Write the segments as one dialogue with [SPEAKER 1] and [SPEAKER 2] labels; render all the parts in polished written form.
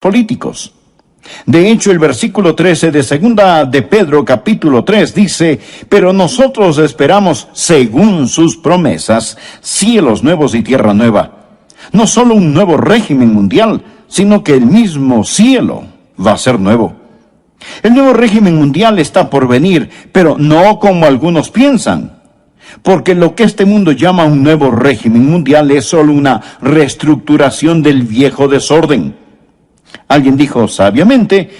[SPEAKER 1] políticos. De hecho, el versículo 13 de segunda de Pedro capítulo 3 dice: pero nosotros esperamos, según sus promesas, cielos nuevos y tierra nueva. No solo un nuevo régimen mundial, sino que el mismo cielo va a ser nuevo. El nuevo régimen mundial está por venir, pero no como algunos piensan. Porque lo que este mundo llama un nuevo régimen mundial es solo una reestructuración del viejo desorden. Alguien dijo sabiamente: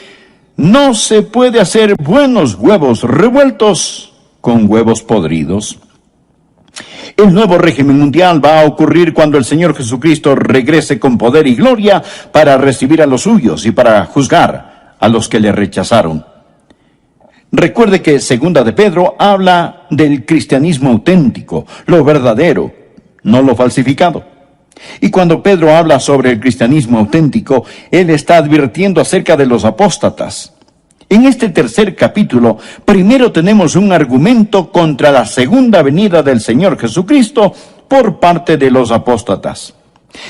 [SPEAKER 1] no se puede hacer buenos huevos revueltos con huevos podridos. El nuevo régimen mundial va a ocurrir cuando el Señor Jesucristo regrese con poder y gloria para recibir a los suyos y para juzgar a los que le rechazaron. Recuerde que segunda de Pedro habla del cristianismo auténtico, lo verdadero, no lo falsificado. Y cuando Pedro habla sobre el cristianismo auténtico, él está advirtiendo acerca de los apóstatas. En este tercer capítulo, primero tenemos un argumento contra la segunda venida del Señor Jesucristo por parte de los apóstatas.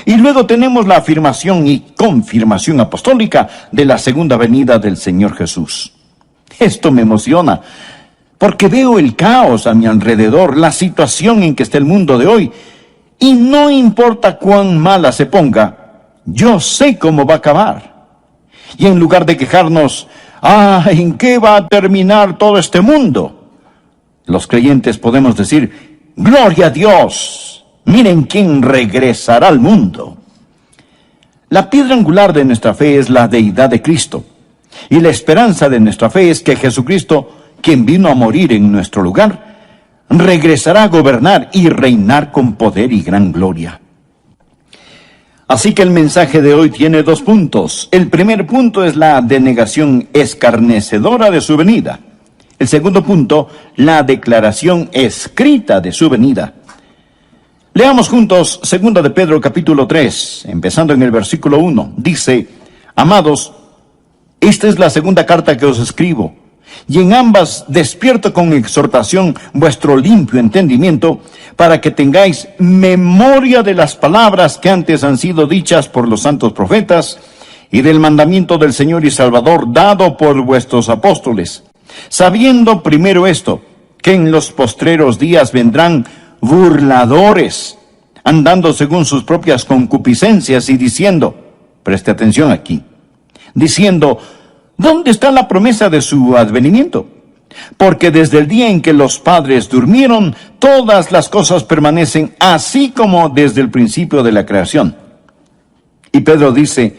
[SPEAKER 1] Y luego tenemos la afirmación y confirmación apostólica de la segunda venida del Señor Jesús. Esto me emociona, porque veo el caos a mi alrededor, la situación en que está el mundo de hoy, y no importa cuán mala se ponga, yo sé cómo va a acabar. Y en lugar de quejarnos, ¿en qué va a terminar todo este mundo?, los creyentes podemos decir: ¡gloria a Dios! Miren quién regresará al mundo. La piedra angular de nuestra fe es la deidad de Cristo. Y la esperanza de nuestra fe es que Jesucristo, quien vino a morir en nuestro lugar, regresará a gobernar y reinar con poder y gran gloria. Así que el mensaje de hoy tiene 2 puntos. El primer punto es la denegación escarnecedora de su venida. El segundo punto, la declaración escrita de su venida. Leamos juntos segunda de Pedro capítulo 3, empezando en el versículo 1. Dice: amados, esta es la segunda carta que os escribo, y en ambas despierto con exhortación vuestro limpio entendimiento, para que tengáis memoria de las palabras que antes han sido dichas por los santos profetas, y del mandamiento del Señor y Salvador dado por vuestros apóstoles, sabiendo primero esto, que en los postreros días vendrán burladores, andando según sus propias concupiscencias y diciendo, preste atención aquí, diciendo: ¿dónde está la promesa de su advenimiento? Porque desde el día en que los padres durmieron, todas las cosas permanecen así como desde el principio de la creación. Y Pedro dice: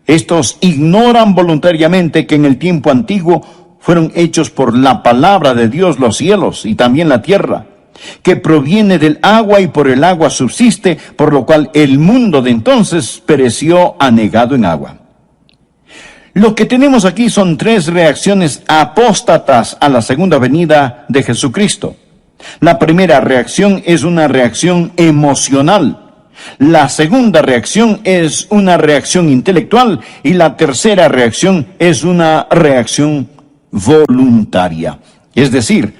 [SPEAKER 1] estos ignoran voluntariamente que en el tiempo antiguo fueron hechos por la palabra de Dios los cielos y también la tierra, que proviene del agua y por el agua subsiste, por lo cual el mundo de entonces pereció anegado en agua. Lo que tenemos aquí son 3 reacciones apóstatas a la segunda venida de Jesucristo. La primera reacción es una reacción emocional. La segunda reacción es una reacción intelectual. Y la tercera reacción es una reacción voluntaria. Es decir,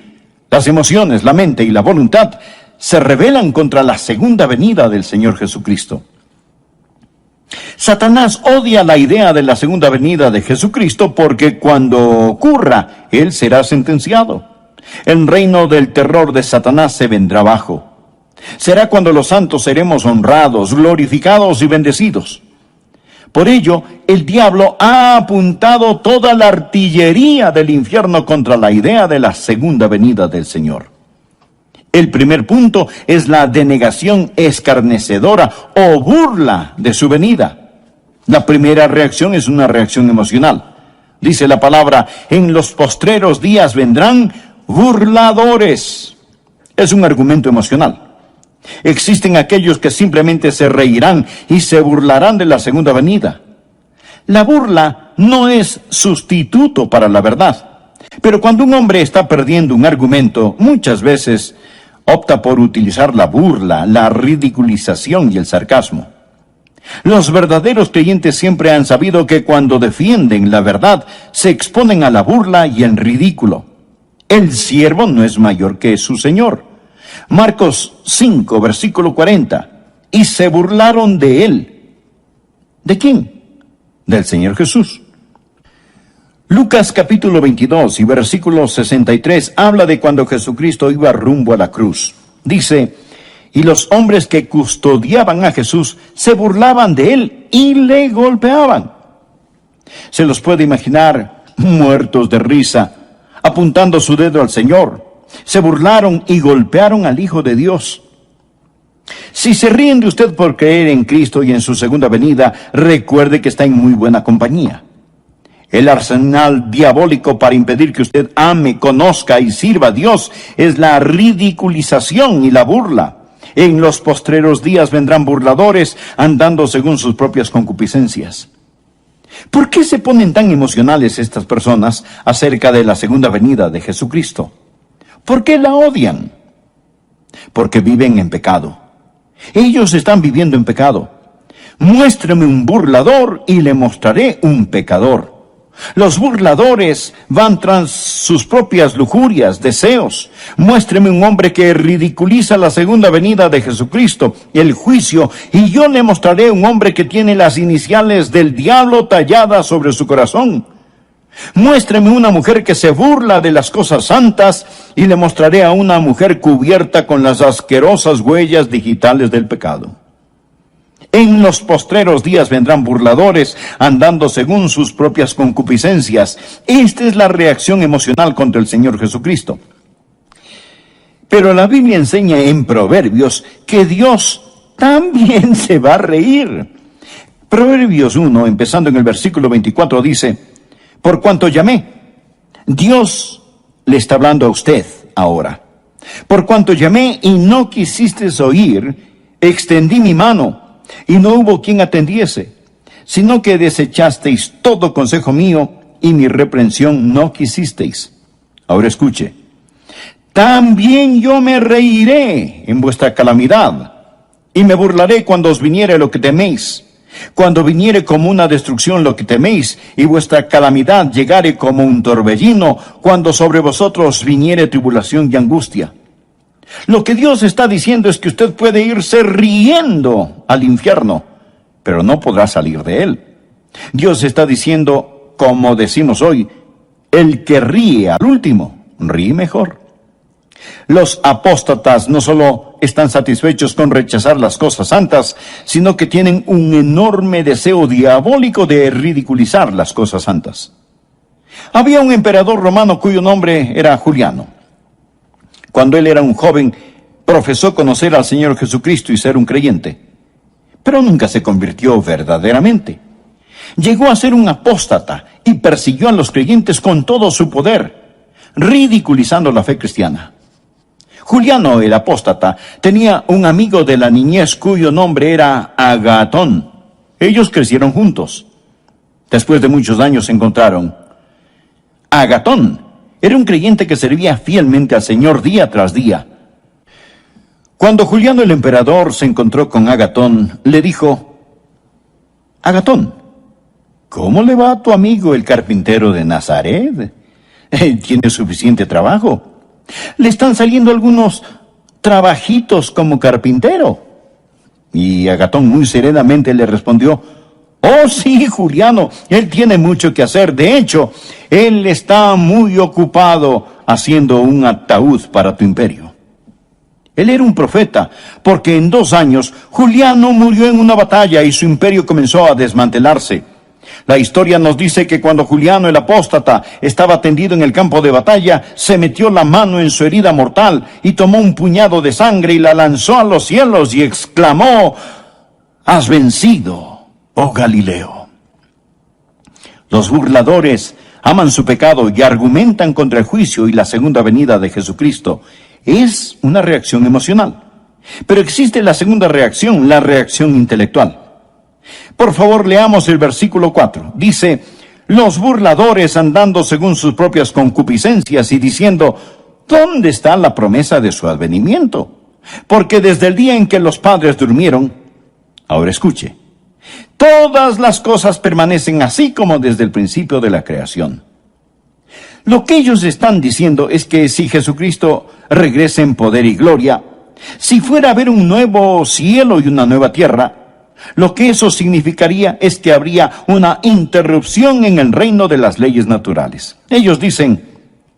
[SPEAKER 1] las emociones, la mente y la voluntad se rebelan contra la segunda venida del Señor Jesucristo. Satanás odia la idea de la segunda venida de Jesucristo porque cuando ocurra, él será sentenciado. El reino del terror de Satanás se vendrá abajo. Será cuando los santos seremos honrados, glorificados y bendecidos. Por ello, el diablo ha apuntado toda la artillería del infierno contra la idea de la segunda venida del Señor. El primer punto es la denegación escarnecedora o burla de su venida. La primera reacción es una reacción emocional. Dice la palabra: en los postreros días vendrán burladores. Es un argumento emocional. Existen aquellos que simplemente se reirán y se burlarán de la segunda venida. La burla no es sustituto para la verdad. Pero cuando un hombre está perdiendo un argumento, muchas veces opta por utilizar la burla, la ridiculización y el sarcasmo. Los verdaderos creyentes siempre han sabido que cuando defienden la verdad, se exponen a la burla y el ridículo. El siervo no es mayor que su señor. Marcos 5, versículo 40. Y se burlaron de él. ¿De quién? del Señor Jesús. Lucas capítulo 22 y versículo 63 habla de cuando Jesucristo iba rumbo a la cruz. Dice: y los hombres que custodiaban a Jesús se burlaban de él y le golpeaban. Se los puede imaginar muertos de risa, apuntando su dedo al Señor. Se burlaron y golpearon al Hijo de Dios. Si se ríen de usted por creer en Cristo y en su segunda venida, recuerde que está en muy buena compañía. El arsenal diabólico para impedir que usted ame, conozca y sirva a Dios es la ridiculización y la burla. En los postreros días vendrán burladores andando según sus propias concupiscencias. ¿Por qué se ponen tan emocionales estas personas acerca de la segunda venida de Jesucristo? ¿Por qué la odian? Porque viven en pecado. Ellos están viviendo en pecado. Muéstreme un burlador y le mostraré un pecador. Los burladores van tras sus propias lujurias, deseos. Muéstreme un hombre que ridiculiza la segunda venida de Jesucristo, el juicio, y yo le mostraré un hombre que tiene las iniciales del diablo talladas sobre su corazón. Muéstreme una mujer que se burla de las cosas santas, y le mostraré a una mujer cubierta con las asquerosas huellas digitales del pecado. En los postreros días vendrán burladores andando según sus propias concupiscencias. Esta es la reacción emocional contra el Señor Jesucristo. Pero la Biblia enseña en Proverbios que Dios también se va a reír. Proverbios 1, empezando en el versículo 24, dice: por cuanto llamé, Dios le está hablando a usted ahora. Por cuanto llamé y no quisisteis oír, extendí mi mano, y no hubo quien atendiese, sino que desechasteis todo consejo mío, y mi reprensión no quisisteis. Ahora escuche: también yo me reiré en vuestra calamidad, y me burlaré cuando os viniere lo que teméis. Cuando viniere como una destrucción lo que teméis, y vuestra calamidad llegare como un torbellino, cuando sobre vosotros viniere tribulación y angustia. Lo que Dios está diciendo es que usted puede irse riendo al infierno, pero no podrá salir de él. Dios está diciendo, como decimos hoy, el que ríe al último, ríe mejor. Los apóstatas no solo están satisfechos con rechazar las cosas santas, sino que tienen un enorme deseo diabólico de ridiculizar las cosas santas. Había un emperador romano cuyo nombre era Juliano. Cuando él era un joven, profesó conocer al Señor Jesucristo y ser un creyente, pero nunca se convirtió verdaderamente. Llegó a ser un apóstata y persiguió a los creyentes con todo su poder, ridiculizando la fe cristiana. Juliano, el apóstata, tenía un amigo de la niñez cuyo nombre era Agatón. Ellos crecieron juntos. Después de muchos años se encontraron. Agatón era un creyente que servía fielmente al Señor día tras día. Cuando Juliano el emperador se encontró con Agatón, le dijo: Agatón, ¿cómo le va a tu amigo el carpintero de Nazaret? Tiene suficiente trabajo. Le están saliendo algunos trabajitos como carpintero. Y Agatón muy serenamente le respondió: oh sí, Juliano, él tiene mucho que hacer. De hecho, él está muy ocupado haciendo un ataúd para tu imperio. Él era un profeta, porque en 2 años Juliano murió en una batalla y su imperio comenzó a desmantelarse. La historia nos dice que cuando Juliano el apóstata estaba tendido en el campo de batalla, se metió la mano en su herida mortal y tomó un puñado de sangre y la lanzó a los cielos y exclamó: has vencido, oh Galileo. Los burladores aman su pecado y argumentan contra el juicio y la segunda venida de Jesucristo. Es una reacción emocional. Pero existe la segunda reacción, la reacción intelectual. Por favor, leamos el versículo 4. Dice: los burladores andando según sus propias concupiscencias y diciendo: ¿dónde está la promesa de su advenimiento? Porque desde el día en que los padres durmieron, ahora escuche, todas las cosas permanecen así como desde el principio de la creación. Lo que ellos están diciendo es que si Jesucristo regresa en poder y gloria, si fuera a haber un nuevo cielo y una nueva tierra, Lo que eso significaría es que habría una interrupción en el reino de las leyes naturales. Ellos dicen: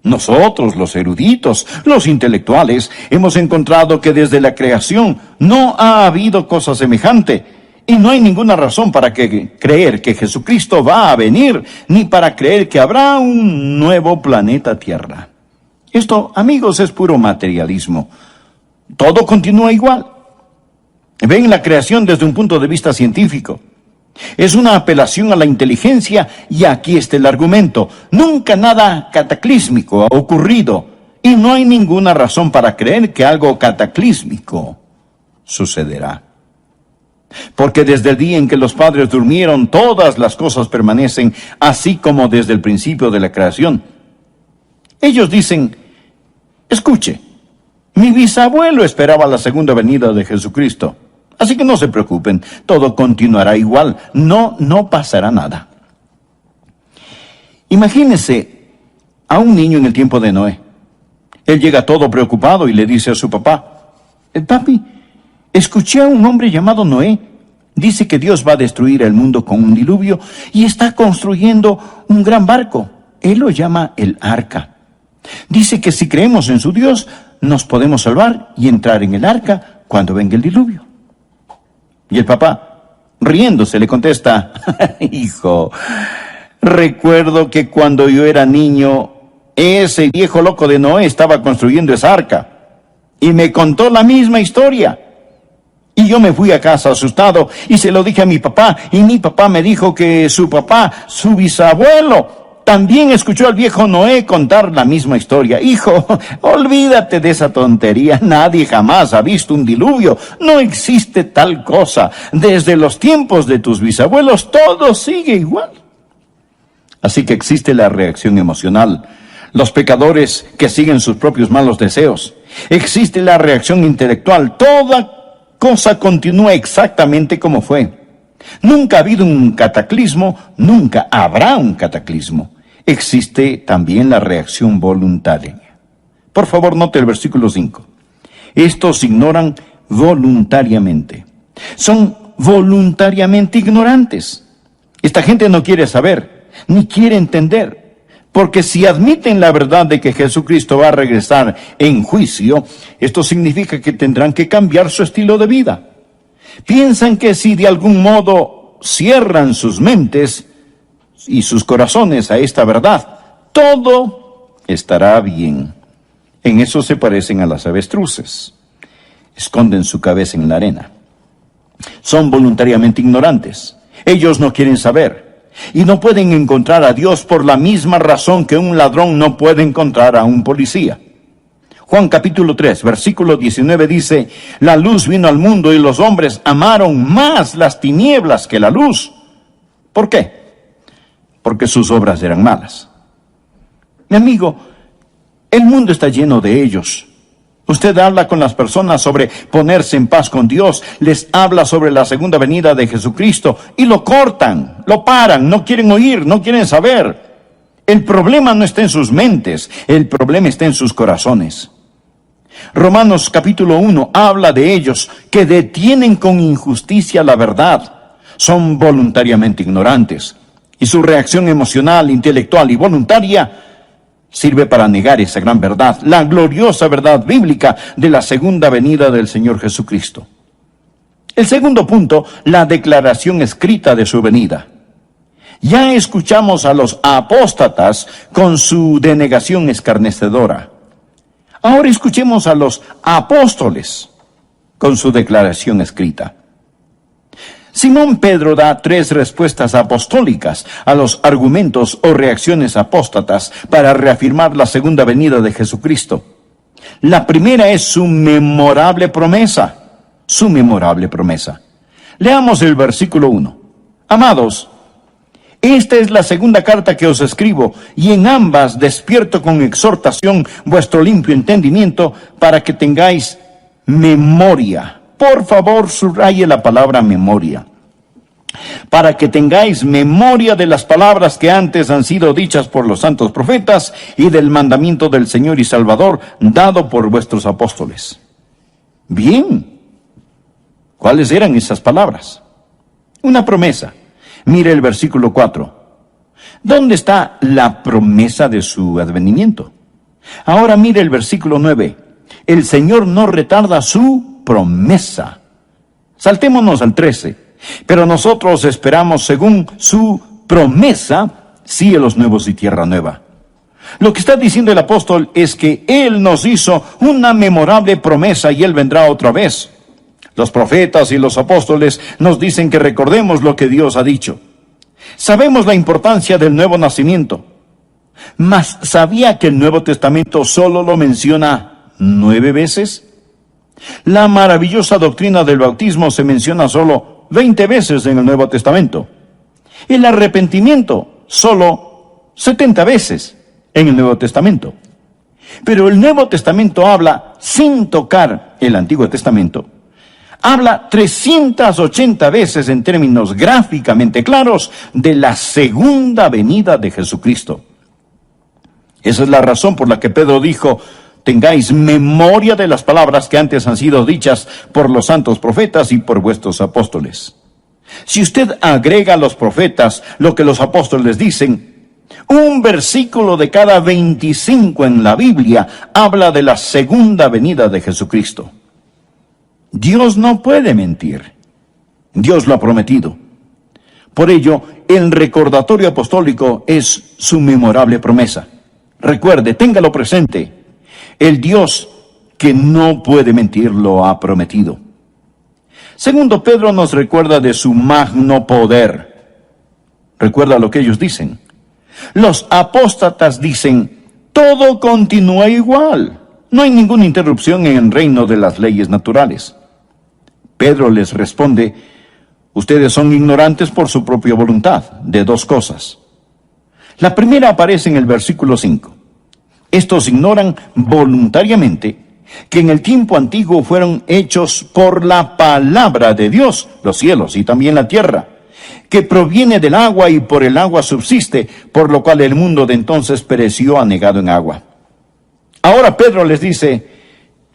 [SPEAKER 1] nosotros, los eruditos, los intelectuales, hemos encontrado que desde la creación no ha habido cosa semejante, y no hay ninguna razón para creer que Jesucristo va a venir, ni para creer que habrá un nuevo planeta Tierra. Esto, amigos, es puro materialismo. Todo continúa igual. Ven la creación desde un punto de vista científico. Es una apelación a la inteligencia, y aquí está el argumento: nunca nada cataclísmico ha ocurrido, y no hay ninguna razón para creer que algo cataclísmico sucederá. Porque desde el día en que los padres durmieron, todas las cosas permanecen así como desde el principio de la creación. Ellos dicen: escuche, mi bisabuelo esperaba la segunda venida de Jesucristo. Así que no se preocupen, todo continuará igual, no pasará nada. Imagínense a un niño en el tiempo de Noé. Él llega todo preocupado y le dice a su papá: papi, escuché a un hombre llamado Noé. Dice que Dios va a destruir el mundo con un diluvio y está construyendo un gran barco. Él lo llama el arca. Dice que si creemos en su Dios, nos podemos salvar y entrar en el arca cuando venga el diluvio. Y el papá, riéndose, le contesta: hijo, recuerdo que cuando yo era niño, ese viejo loco de Noé estaba construyendo esa arca y me contó la misma historia. Y yo me fui a casa asustado y se lo dije a mi papá, y mi papá me dijo que su papá, su bisabuelo, también escuchó al viejo Noé contar la misma historia. Hijo, olvídate de esa tontería. Nadie jamás ha visto un diluvio. No existe tal cosa. Desde los tiempos de tus bisabuelos todo sigue igual. Así que existe la reacción emocional, los pecadores que siguen sus propios malos deseos. Existe la reacción intelectual. Toda cosa continúa exactamente como fue. Nunca ha habido un cataclismo, nunca habrá un cataclismo. Existe también la reacción voluntaria. Por favor, note el versículo 5. Estos ignoran voluntariamente. Son voluntariamente ignorantes. Esta gente no quiere saber, ni quiere entender. Porque si admiten la verdad de que Jesucristo va a regresar en juicio, esto significa que tendrán que cambiar su estilo de vida. Piensan que si de algún modo cierran sus mentes y sus corazones a esta verdad, todo estará bien. En eso se parecen a las avestruces. Esconden su cabeza en la arena. Son voluntariamente ignorantes. Ellos no quieren saber. Y no pueden encontrar a Dios por la misma razón que un ladrón no puede encontrar a un policía. Juan capítulo 3, versículo 19 dice: la luz vino al mundo y los hombres amaron más las tinieblas que la luz. ¿Por qué? Porque sus obras eran malas. Mi amigo, el mundo está lleno de ellos. Usted habla con las personas sobre ponerse en paz con Dios, les habla sobre la segunda venida de Jesucristo y lo cortan, lo paran, no quieren oír, no quieren saber. El problema no está en sus mentes, el problema está en sus corazones. Romanos capítulo 1 habla de ellos que detienen con injusticia la verdad. Son voluntariamente ignorantes. Y su reacción emocional, intelectual y voluntaria sirve para negar esa gran verdad, la gloriosa verdad bíblica de la segunda venida del Señor Jesucristo. El segundo punto, la declaración escrita de su venida. Ya escuchamos a los apóstatas con su denegación escarnecedora. Ahora escuchemos a los apóstoles con su declaración escrita. Simón Pedro da 3 respuestas apostólicas a los argumentos o reacciones apóstatas para reafirmar la segunda venida de Jesucristo. La primera es su memorable promesa. Su memorable promesa. Leamos el versículo 1. Amados, esta es la segunda carta que os escribo, y en ambas despierto con exhortación vuestro limpio entendimiento para que tengáis memoria. Por favor, subraye la palabra memoria. Para que tengáis memoria de las palabras que antes han sido dichas por los santos profetas y del mandamiento del Señor y Salvador dado por vuestros apóstoles. Bien. ¿Cuáles eran esas palabras? Una promesa. Mire el versículo 4. ¿Dónde está la promesa de su advenimiento? Ahora mire el versículo 9. El Señor no retarda su promesa. Saltémonos al 13. Pero nosotros esperamos según su promesa cielos nuevos y tierra nueva. Lo que está diciendo el apóstol es que Él nos hizo una memorable promesa y Él vendrá otra vez. Los profetas y los apóstoles nos dicen que recordemos lo que Dios ha dicho. Sabemos la importancia del nuevo nacimiento, mas ¿sabía que el Nuevo Testamento solo lo menciona 9 veces? La maravillosa doctrina del bautismo se menciona solo 20 veces en el Nuevo Testamento. El arrepentimiento solo 70 veces en el Nuevo Testamento. Pero el Nuevo Testamento habla, sin tocar el Antiguo Testamento, habla 380 veces en términos gráficamente claros de la segunda venida de Jesucristo. Esa es la razón por la que Pedro dijo: tengáis memoria de las palabras que antes han sido dichas por los santos profetas y por vuestros apóstoles. Si usted agrega a los profetas lo que los apóstoles dicen, un versículo de cada 25 en la Biblia habla de la segunda venida de Jesucristo. Dios no puede mentir. Dios lo ha prometido. Por ello, el recordatorio apostólico es su memorable promesa. Recuerde, téngalo presente. El Dios que no puede mentir lo ha prometido. Segundo, Pedro nos recuerda de su magno poder. Recuerda lo que ellos dicen. Los apóstatas dicen: todo continúa igual. No hay ninguna interrupción en el reino de las leyes naturales. Pedro les responde: ustedes son ignorantes por su propia voluntad de dos cosas. La primera aparece en el versículo 5. Estos ignoran voluntariamente que en el tiempo antiguo fueron hechos por la palabra de Dios los cielos y también la tierra, que proviene del agua y por el agua subsiste, por lo cual el mundo de entonces pereció anegado en agua. Ahora Pedro les dice: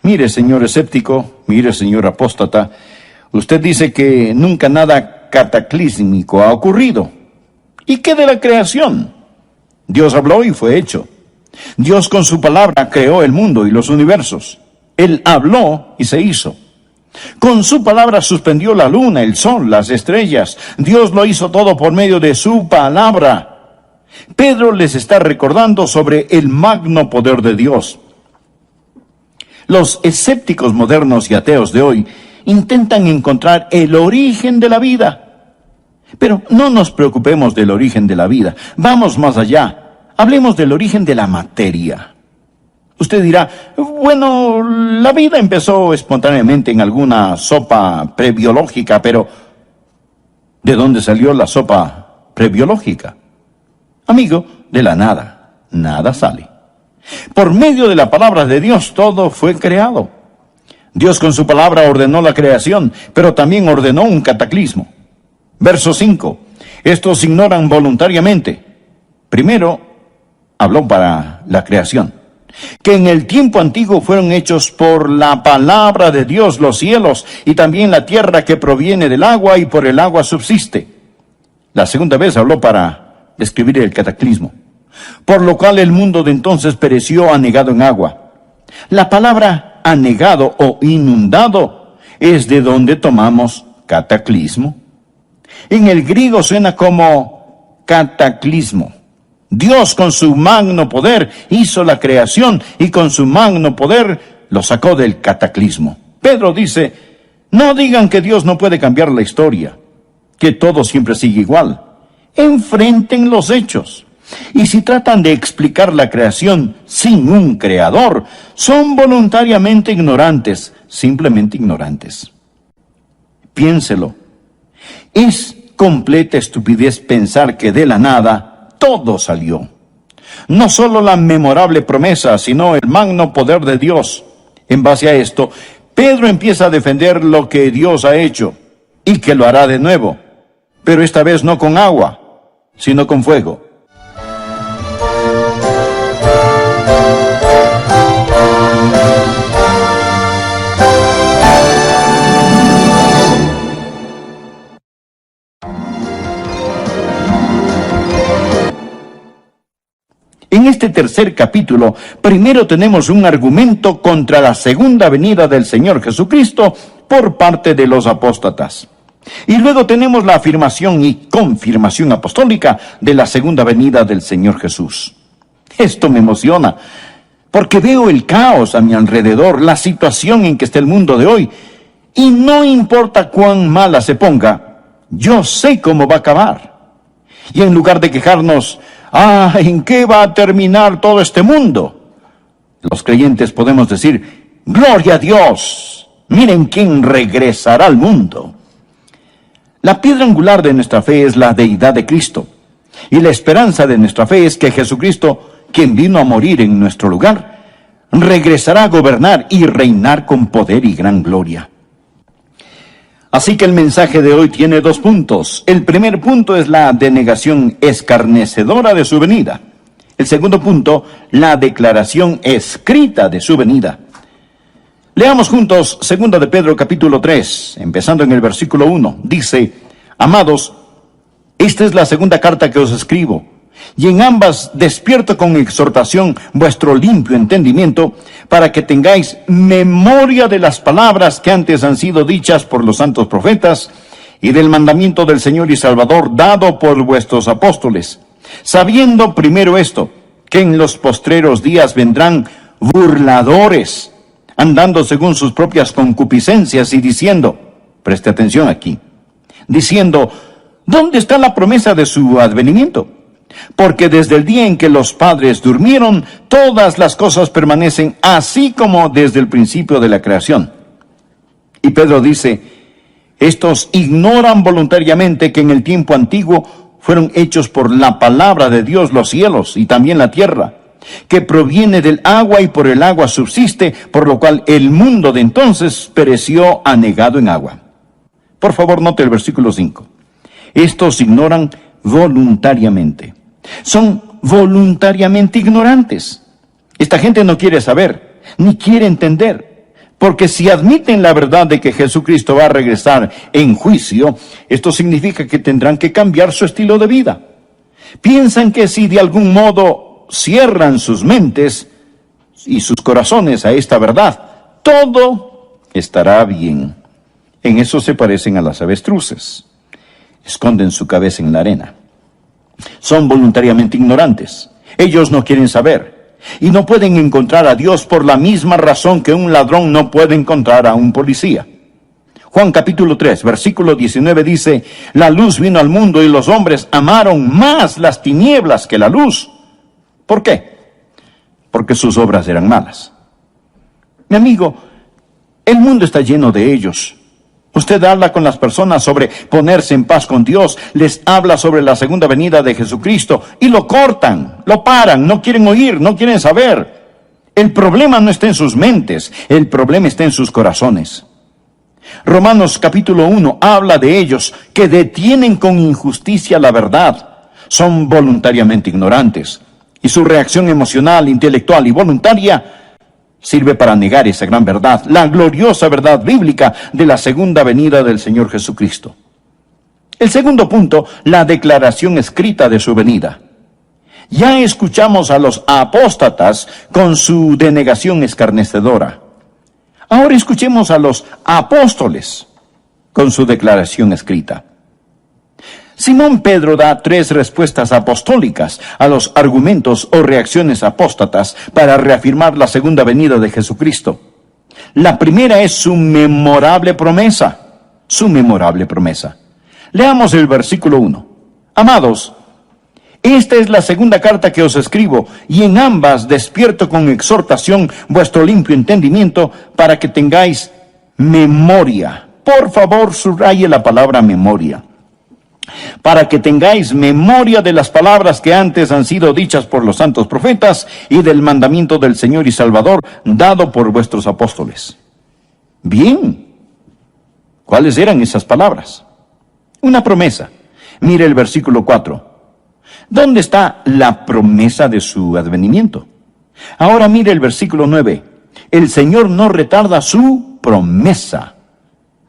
[SPEAKER 1] mire, señor escéptico, mire, señor apóstata, usted dice que nunca nada cataclísmico ha ocurrido. ¿Y qué de la creación? Dios habló y fue hecho. Dios con su palabra creó el mundo y los universos. Él habló y se hizo. Con su palabra suspendió la luna, el sol, las estrellas. Dios lo hizo todo por medio de su palabra. Pedro les está recordando sobre el magno poder de Dios. Los escépticos modernos y ateos de hoy intentan encontrar el origen de la vida. Pero no nos preocupemos del origen de la vida. Vamos más allá. Hablemos del origen de la materia. Usted dirá: bueno, la vida empezó espontáneamente en alguna sopa prebiológica, pero ¿de dónde salió la sopa prebiológica? Amigo, de la nada. Nada sale. Por medio de la palabra de Dios todo fue creado. Dios con su palabra ordenó la creación, pero también ordenó un cataclismo. Verso 5. Estos ignoran voluntariamente. Primero, habló para la creación, que en el tiempo antiguo fueron hechos por la palabra de Dios los cielos y también la tierra que proviene del agua y por el agua subsiste. La segunda vez habló para describir el cataclismo, por lo cual el mundo de entonces pereció anegado en agua. La palabra anegado o inundado es de donde tomamos cataclismo. En el griego suena como cataclismo. Dios con su magno poder hizo la creación y con su magno poder lo sacó del cataclismo. Pedro dice: no digan que Dios no puede cambiar la historia, que todo siempre sigue igual. Enfrenten los hechos. Y si tratan de explicar la creación sin un creador, son voluntariamente ignorantes, simplemente ignorantes. Piénselo. Es completa estupidez pensar que de la nada todo salió. No solo la memorable promesa, sino el magno poder de Dios. En base a esto, Pedro empieza a defender lo que Dios ha hecho y que lo hará de nuevo, pero esta vez no con agua, sino con fuego. En este tercer capítulo, primero tenemos un argumento contra la segunda venida del Señor Jesucristo por parte de los apóstatas. Y luego tenemos la afirmación y confirmación apostólica de la segunda venida del Señor Jesús. Esto me emociona, porque veo el caos a mi alrededor, la situación en que está el mundo de hoy, y no importa cuán mala se ponga, yo sé cómo va a acabar. Y en lugar de quejarnos, ¿en qué va a terminar todo este mundo?, los creyentes podemos decir, ¡gloria a Dios! Miren quién regresará al mundo. La piedra angular de nuestra fe es la deidad de Cristo. Y la esperanza de nuestra fe es que Jesucristo, quien vino a morir en nuestro lugar, regresará a gobernar y reinar con poder y gran gloria. Así que el mensaje de hoy tiene 2 puntos. El primer punto es la denegación escarnecedora de su venida. El segundo punto, la declaración escrita de su venida. Leamos juntos 2 de Pedro capítulo 3, empezando en el versículo 1. Dice, amados, esta es la segunda carta que os escribo, y en ambas despierto con exhortación vuestro limpio entendimiento, para que tengáis memoria de las palabras que antes han sido dichas por los santos profetas, y del mandamiento del Señor y Salvador dado por vuestros apóstoles, sabiendo primero esto, que en los postreros días vendrán burladores, andando según sus propias concupiscencias y diciendo, preste atención aquí, diciendo, ¿dónde está la promesa de su advenimiento? Porque desde el día en que los padres durmieron, todas las cosas permanecen así como desde el principio de la creación. Y Pedro dice, estos ignoran voluntariamente que en el tiempo antiguo fueron hechos por la palabra de Dios los cielos y también la tierra, que proviene del agua y por el agua subsiste, por lo cual el mundo de entonces pereció anegado en agua. Por favor, note el versículo 5. Estos ignoran voluntariamente. Son voluntariamente ignorantes. Esta gente no quiere saber, ni quiere entender, porque si admiten la verdad de que Jesucristo va a regresar en juicio, esto significa que tendrán que cambiar su estilo de vida. Piensan que si de algún modo cierran sus mentes y sus corazones a esta verdad, todo estará bien. En eso se parecen a las avestruces. Esconden su cabeza en la arena. Son voluntariamente ignorantes. Ellos no quieren saber. Y no pueden encontrar a Dios por la misma razón que un ladrón no puede encontrar a un policía. Juan capítulo 3, versículo 19 dice, la luz vino al mundo y los hombres amaron más las tinieblas que la luz. ¿Por qué? Porque sus obras eran malas. Mi amigo, el mundo está lleno de ellos. Usted habla con las personas sobre ponerse en paz con Dios, les habla sobre la segunda venida de Jesucristo y lo cortan, lo paran, no quieren oír, no quieren saber. El problema no está en sus mentes, el problema está en sus corazones. Romanos capítulo 1 habla de ellos que detienen con injusticia la verdad, son voluntariamente ignorantes. Y su reacción emocional, intelectual y voluntaria sirve para negar esa gran verdad, la gloriosa verdad bíblica de la segunda venida del Señor Jesucristo. El segundo punto, la declaración escrita de su venida. Ya escuchamos a los apóstatas con su denegación escarnecedora. Ahora escuchemos a los apóstoles con su declaración escrita. Simón Pedro da 3 respuestas apostólicas a los argumentos o reacciones apóstatas para reafirmar la segunda venida de Jesucristo. La primera es su memorable promesa. Su memorable promesa. Leamos el versículo 1. Amados, esta es la segunda carta que os escribo, y en ambas despierto con exhortación vuestro limpio entendimiento para que tengáis memoria. Por favor, subraye la palabra memoria. Para que tengáis memoria de las palabras que antes han sido dichas por los santos profetas y del mandamiento del Señor y Salvador dado por vuestros apóstoles. Bien, ¿cuáles eran esas palabras? Una promesa. Mire el versículo 4. ¿Dónde está la promesa de su advenimiento? Ahora mire el versículo 9. El Señor no retarda su promesa.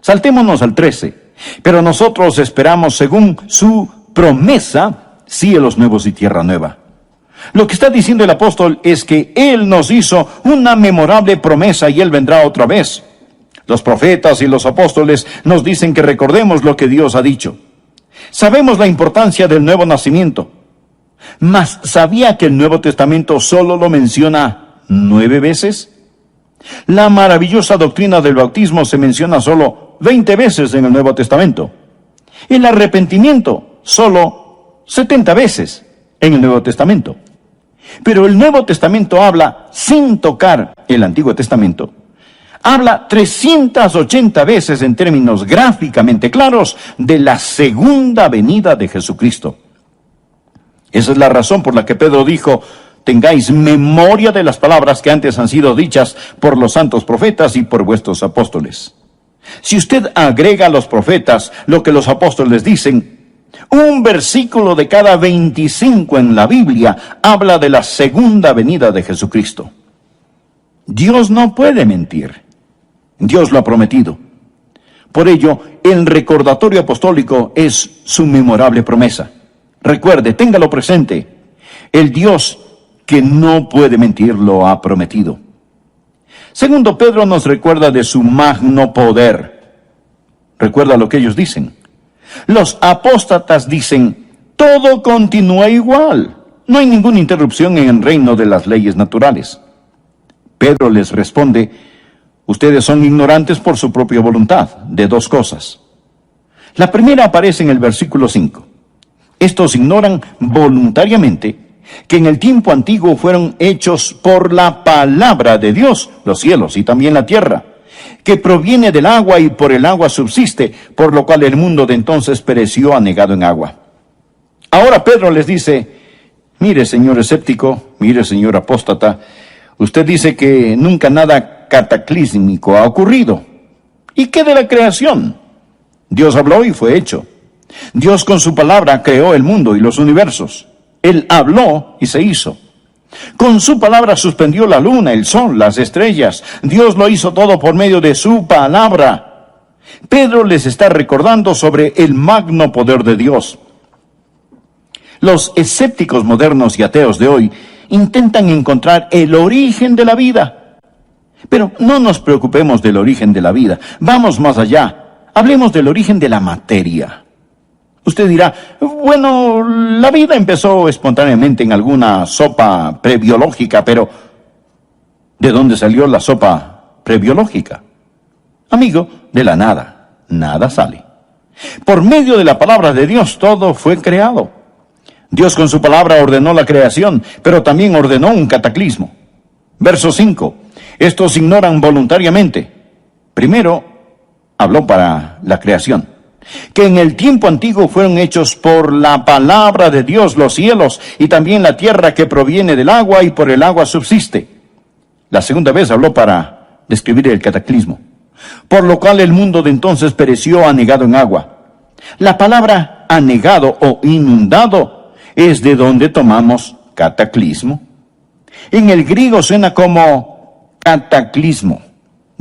[SPEAKER 1] Saltémonos al 13. Pero nosotros esperamos según su promesa cielos nuevos y tierra nueva. Lo que está diciendo el apóstol es que Él nos hizo una memorable promesa y Él vendrá otra vez. Los profetas y los apóstoles nos dicen que recordemos lo que Dios ha dicho. Sabemos la importancia del nuevo nacimiento. Mas, ¿sabía que el Nuevo Testamento solo lo menciona 9 veces? La maravillosa doctrina del bautismo se menciona solo 20 veces en el Nuevo Testamento. El arrepentimiento solo 70 veces en el Nuevo Testamento. Pero el Nuevo Testamento habla, sin tocar el Antiguo Testamento, habla 380 veces en términos gráficamente claros de la segunda venida de Jesucristo. Esa es la razón por la que Pedro dijo: tengáis memoria de las palabras que antes han sido dichas por los santos profetas y por vuestros apóstoles. Si usted agrega a los profetas lo que los apóstoles dicen, un versículo de cada 25 en la Biblia habla de la segunda venida de Jesucristo. Dios no puede mentir. Dios lo ha prometido. Por ello, el recordatorio apostólico es su memorable promesa. Recuerde, téngalo presente. El Dios que no puede mentir lo ha prometido. Segundo, Pedro nos recuerda de su magno poder. Recuerda lo que ellos dicen. Los apóstatas dicen: todo continúa igual. No hay ninguna interrupción en el reino de las leyes naturales. Pedro les responde: ustedes son ignorantes por su propia voluntad de 2 cosas. La primera aparece en el versículo 5. Estos ignoran voluntariamente que en el tiempo antiguo fueron hechos por la palabra de Dios los cielos y también la tierra, que proviene del agua y por el agua subsiste, por lo cual el mundo de entonces pereció anegado en agua. Ahora Pedro les dice: mire, señor escéptico, mire, señor apóstata, usted dice que nunca nada cataclísmico ha ocurrido. ¿Y qué de la creación? Dios habló y fue hecho. Dios con su palabra creó el mundo y los universos. Él habló y se hizo. Con su palabra suspendió la luna, el sol, las estrellas. Dios lo hizo todo por medio de su palabra. Pedro les está recordando sobre el magno poder de Dios. Los escépticos modernos y ateos de hoy intentan encontrar el origen de la vida. Pero no nos preocupemos del origen de la vida. Vamos más allá. Hablemos del origen de la materia. Usted dirá: bueno, la vida empezó espontáneamente en alguna sopa prebiológica, pero ¿de dónde salió la sopa prebiológica? Amigo, de la nada. Nada sale. Por medio de la palabra de Dios todo fue creado. Dios con su palabra ordenó la creación, pero también ordenó un cataclismo. Verso 5. Estos ignoran voluntariamente. Primero, habló para la creación. Que en el tiempo antiguo fueron hechos por la palabra de Dios los cielos y también la tierra que proviene del agua y por el agua subsiste. La segunda vez habló para describir el cataclismo. Por lo cual el mundo de entonces pereció anegado en agua. La palabra anegado o inundado es de donde tomamos cataclismo. En el griego suena como cataclismo.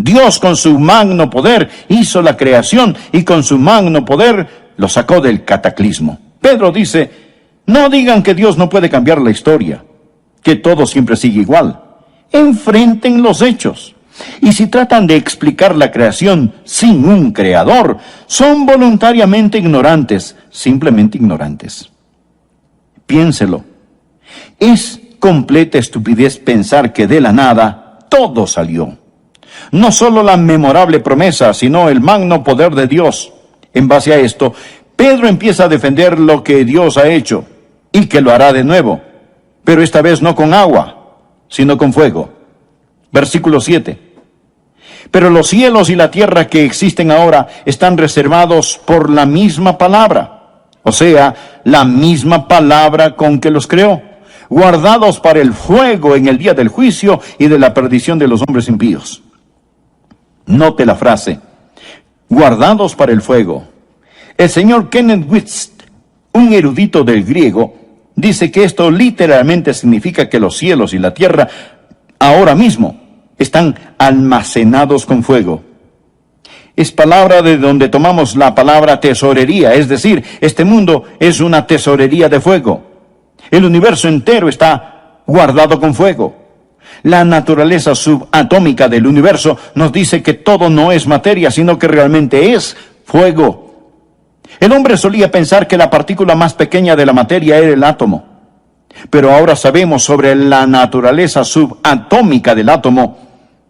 [SPEAKER 1] Dios con su magno poder hizo la creación y con su magno poder lo sacó del cataclismo. Pedro dice: no digan que Dios no puede cambiar la historia, que todo siempre sigue igual. Enfrenten los hechos. Y si tratan de explicar la creación sin un creador, son voluntariamente ignorantes, simplemente ignorantes. Piénselo. Es completa estupidez pensar que de la nada todo salió. No solo la memorable promesa, sino el magno poder de Dios. En base a esto, Pedro empieza a defender lo que Dios ha hecho y que lo hará de nuevo, pero esta vez no con agua, sino con fuego. Versículo 7. Pero los cielos y la tierra que existen ahora están reservados por la misma palabra, o sea, la misma palabra con que los creó, guardados para el fuego en el día del juicio y de la perdición de los hombres impíos. Note la frase: guardados para el fuego. El señor Kenneth Whist, un erudito del griego, dice que esto literalmente significa que los cielos y la tierra ahora mismo están almacenados con fuego. Es palabra de donde tomamos la palabra tesorería, es decir, este mundo es una tesorería de fuego. El universo entero está guardado con fuego. La naturaleza subatómica del universo nos dice que todo no es materia, sino que realmente es fuego. El hombre solía pensar que la partícula más pequeña de la materia era el átomo. Pero ahora sabemos sobre la naturaleza subatómica del átomo,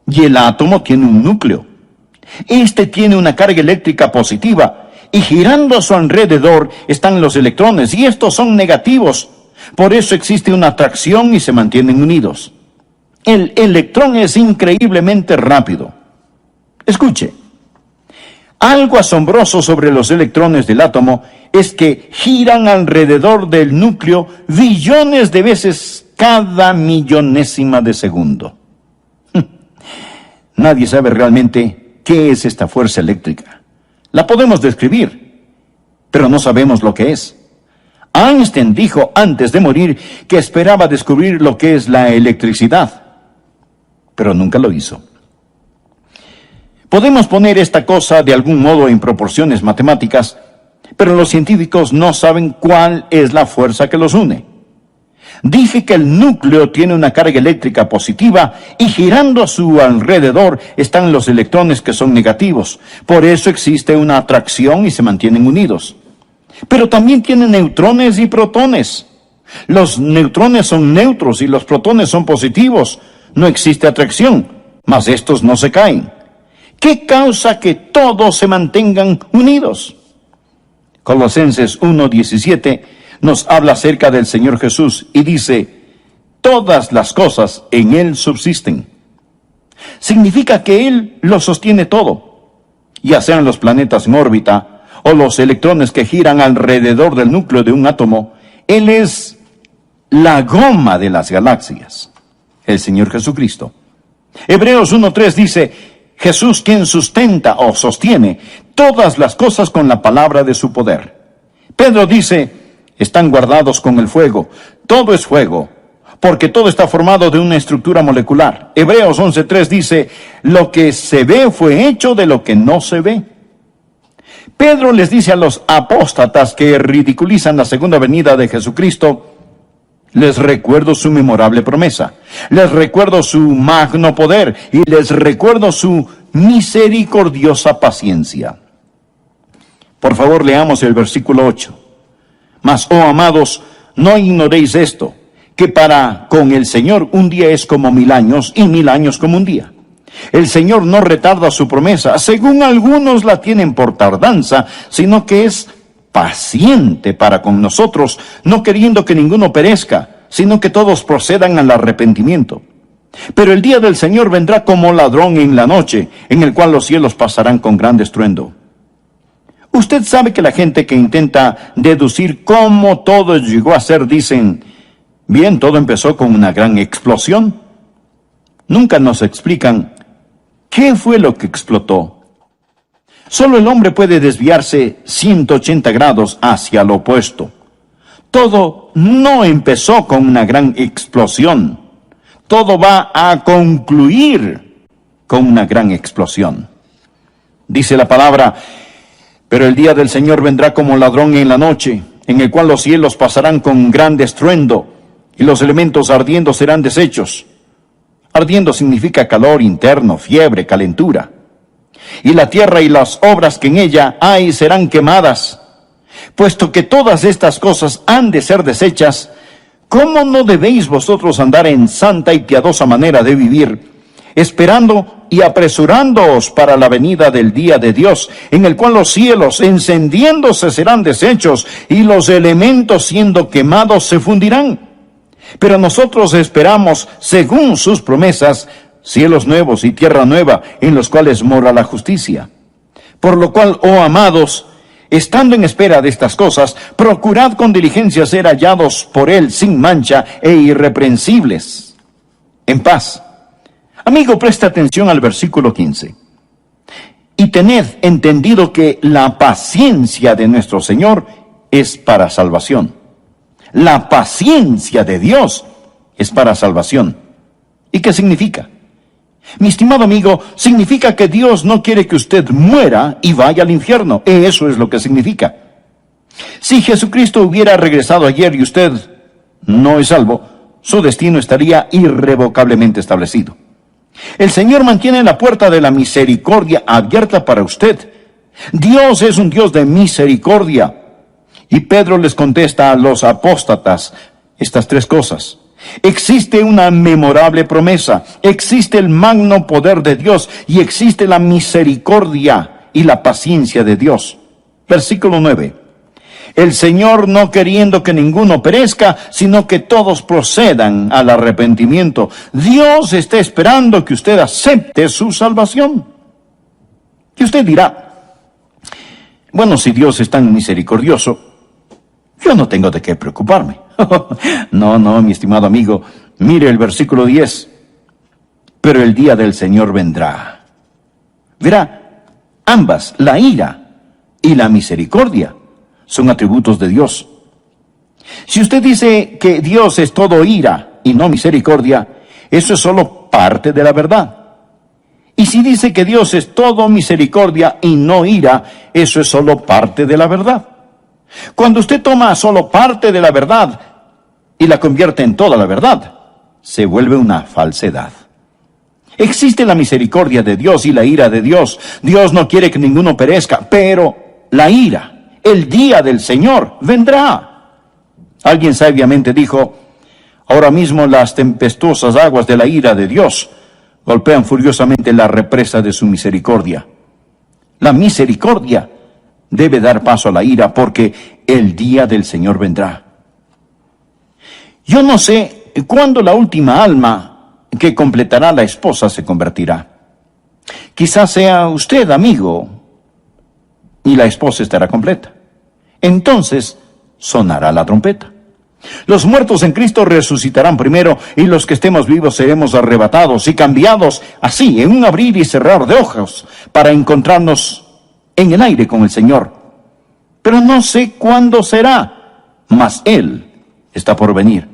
[SPEAKER 1] y el átomo tiene un núcleo. Este tiene una carga eléctrica positiva, y girando a su alrededor están los electrones, y estos son negativos. Por eso existe una atracción y se mantienen unidos. El electrón es increíblemente rápido. Escuche, algo asombroso sobre los electrones del átomo es que giran alrededor del núcleo billones de veces cada millonésima de segundo. Nadie sabe realmente qué es esta fuerza eléctrica. La podemos describir, pero no sabemos lo que es. Einstein dijo antes de morir que esperaba descubrir lo que es la electricidad, pero nunca lo hizo. Podemos poner esta cosa de algún modo en proporciones matemáticas, pero los científicos no saben cuál es la fuerza que los une. Dije que el núcleo tiene una carga eléctrica positiva y girando a su alrededor están los electrones que son negativos. Por eso existe una atracción y se mantienen unidos. Pero también tienen neutrones y protones. Los neutrones son neutros y los protones son positivos. No existe atracción, mas estos no se caen. ¿Qué causa que todos se mantengan unidos? Colosenses 1:17 nos habla acerca del Señor Jesús y dice, todas las cosas en Él subsisten. Significa que Él lo sostiene todo, ya sean los planetas en órbita o los electrones que giran alrededor del núcleo de un átomo. Él es la goma de las galaxias, el Señor Jesucristo. Hebreos 1:3 dice, Jesús quien sustenta o sostiene todas las cosas con la palabra de su poder. Pedro dice, están guardados con el fuego. Todo es fuego, porque todo está formado de una estructura molecular. Hebreos 11:3 dice, lo que se ve fue hecho de lo que no se ve. Pedro les dice a los apóstatas que ridiculizan la segunda venida de Jesucristo, les recuerdo su memorable promesa, les recuerdo su magno poder y les recuerdo su misericordiosa paciencia. Por favor, leamos el versículo 8. Mas, oh amados, no ignoréis esto, que para con el Señor un día es como 1000 años y 1000 años como un día. El Señor no retarda su promesa, según algunos la tienen por tardanza, sino que es paciente para con nosotros, no queriendo que ninguno perezca, sino que todos procedan al arrepentimiento. Pero el día del Señor vendrá como ladrón en la noche, en el cual los cielos pasarán con gran estruendo. Usted sabe que la gente que intenta deducir cómo todo llegó a ser, dicen, bien, todo empezó con una gran explosión. Nunca nos explican qué fue lo que explotó. Solo el hombre puede desviarse 180 grados hacia lo opuesto. Todo no empezó con una gran explosión. Todo va a concluir con una gran explosión. Dice la palabra, pero el día del Señor vendrá como ladrón en la noche, en el cual los cielos pasarán con gran estruendo, y los elementos ardiendo serán deshechos. Ardiendo significa calor interno, fiebre, calentura. Y la tierra y las obras que en ella hay serán quemadas. Puesto que todas estas cosas han de ser deshechas, ¿cómo no debéis vosotros andar en santa y piadosa manera de vivir, esperando y apresurándoos para la venida del día de Dios, en el cual los cielos encendiéndose serán deshechos y los elementos siendo quemados se fundirán? Pero nosotros esperamos, según sus promesas, cielos nuevos y tierra nueva, en los cuales mora la justicia. Por lo cual, oh amados, estando en espera de estas cosas, procurad con diligencia ser hallados por Él sin mancha e irreprensibles, en paz. Amigo, presta atención al versículo 15. Y tened entendido que la paciencia de nuestro Señor es para salvación. La paciencia de Dios es para salvación. ¿Y qué significa? Mi estimado amigo, significa que Dios no quiere que usted muera y vaya al infierno. Eso es lo que significa. Si Jesucristo hubiera regresado ayer y usted no es salvo, su destino estaría irrevocablemente establecido. El Señor mantiene la puerta de la misericordia abierta para usted. Dios es un Dios de misericordia. Y Pedro les contesta a los apóstatas estas tres cosas. Existe una memorable promesa, existe el magno poder de Dios y existe la misericordia y la paciencia de Dios. Versículo 9. El Señor no queriendo que ninguno perezca, sino que todos procedan al arrepentimiento. Dios está esperando que usted acepte su salvación. Y usted dirá, bueno, si Dios es tan misericordioso, yo no tengo de qué preocuparme. No, mi estimado amigo, mire el versículo 10. Pero el día del Señor vendrá. Verá, ambas, la ira y la misericordia, son atributos de Dios. Si usted dice que Dios es todo ira y no misericordia, eso es solo parte de la verdad. Y si dice que Dios es todo misericordia y no ira, eso es solo parte de la verdad. Cuando usted toma solo parte de la verdad y la convierte en toda la verdad, se vuelve una falsedad. Existe la misericordia de Dios y la ira de Dios. Dios no quiere que ninguno perezca, pero la ira, el día del Señor, vendrá. Alguien sabiamente dijo, ahora mismo las tempestuosas aguas de la ira de Dios golpean furiosamente la represa de su misericordia. La misericordia debe dar paso a la ira porque el día del Señor vendrá. Yo no sé cuándo la última alma que completará la esposa se convertirá. Quizás sea usted, amigo, y la esposa estará completa. Entonces sonará la trompeta. Los muertos en Cristo resucitarán primero y los que estemos vivos seremos arrebatados y cambiados así en un abrir y cerrar de ojos para encontrarnos en el aire con el Señor. Pero no sé cuándo será, mas Él está por venir.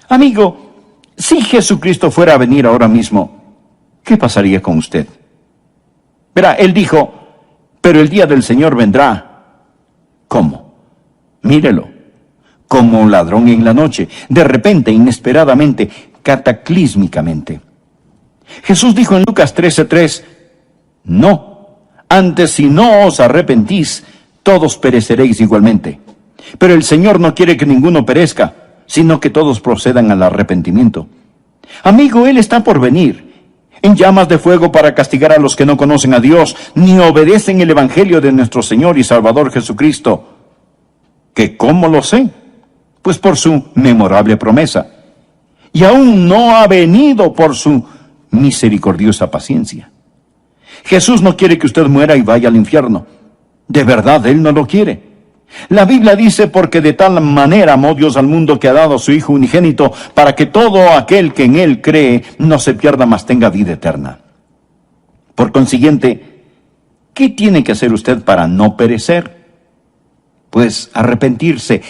[SPEAKER 1] Amigo, si Jesucristo fuera a venir ahora mismo, ¿qué pasaría con usted? Verá, Él dijo, pero el día del Señor vendrá. ¿Cómo? Mírelo, como un ladrón en la noche, de repente, inesperadamente, cataclísmicamente. Jesús dijo en Lucas 13:3, no. Antes, si no os arrepentís, todos pereceréis igualmente. Pero el Señor no quiere que ninguno perezca, sino que todos procedan al arrepentimiento. Amigo, Él está por venir, en llamas de fuego para castigar a los que no conocen a Dios, ni obedecen el Evangelio de nuestro Señor y Salvador Jesucristo. ¿Que cómo lo sé? Pues por su memorable promesa. Y aún no ha venido por su misericordiosa paciencia. Jesús no quiere que usted muera y vaya al infierno. De verdad, Él no lo quiere. La Biblia dice, porque de tal manera amó Dios al mundo que ha dado a su Hijo unigénito, para que todo aquel que en Él cree no se pierda, mas tenga vida eterna. Por consiguiente, ¿qué tiene que hacer usted para no perecer? Pues arrepentirse.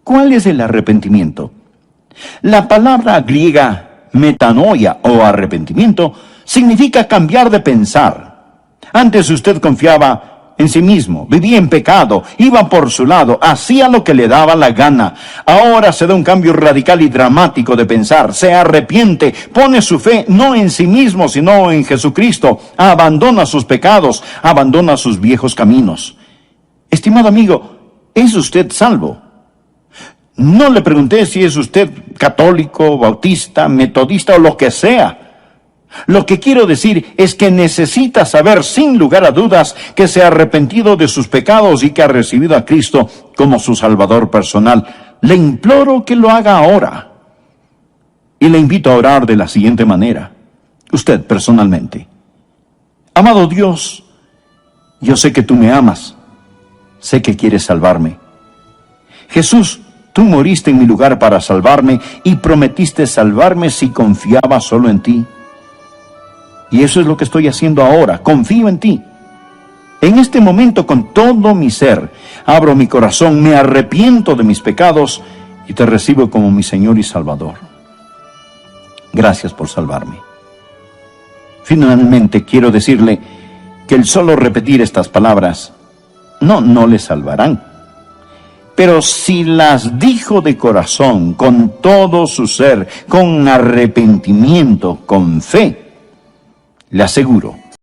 [SPEAKER 1] ¿Cuál es el arrepentimiento? La palabra griega metanoia o arrepentimiento significa cambiar de pensar. Antes usted confiaba en sí mismo, vivía en pecado, iba por su lado, hacía lo que le daba la gana. Ahora se da un cambio radical y dramático de pensar, se arrepiente, pone su fe no en sí mismo, sino en Jesucristo, abandona sus pecados, abandona sus viejos caminos. Estimado amigo, ¿es usted salvo? No le pregunté si es usted católico, bautista, metodista o lo que sea. Lo que quiero decir es que necesita saber sin lugar a dudas que se ha arrepentido de sus pecados y que ha recibido a Cristo como su Salvador personal. Le imploro que lo haga ahora. Y le invito a orar de la siguiente manera. Usted personalmente. Amado Dios, yo sé que tú me amas. Sé que quieres salvarme. Jesús, tú moriste en mi lugar para salvarme y prometiste salvarme si confiaba solo en ti. Y eso es lo que estoy haciendo ahora. Confío en ti. En este momento, con todo mi ser, abro mi corazón, me arrepiento de mis pecados y te recibo como mi Señor y Salvador. Gracias por salvarme. Finalmente, quiero decirle que el solo repetir estas palabras no le salvarán. Pero si las dijo de corazón, con todo su ser, con arrepentimiento, con fe, le aseguro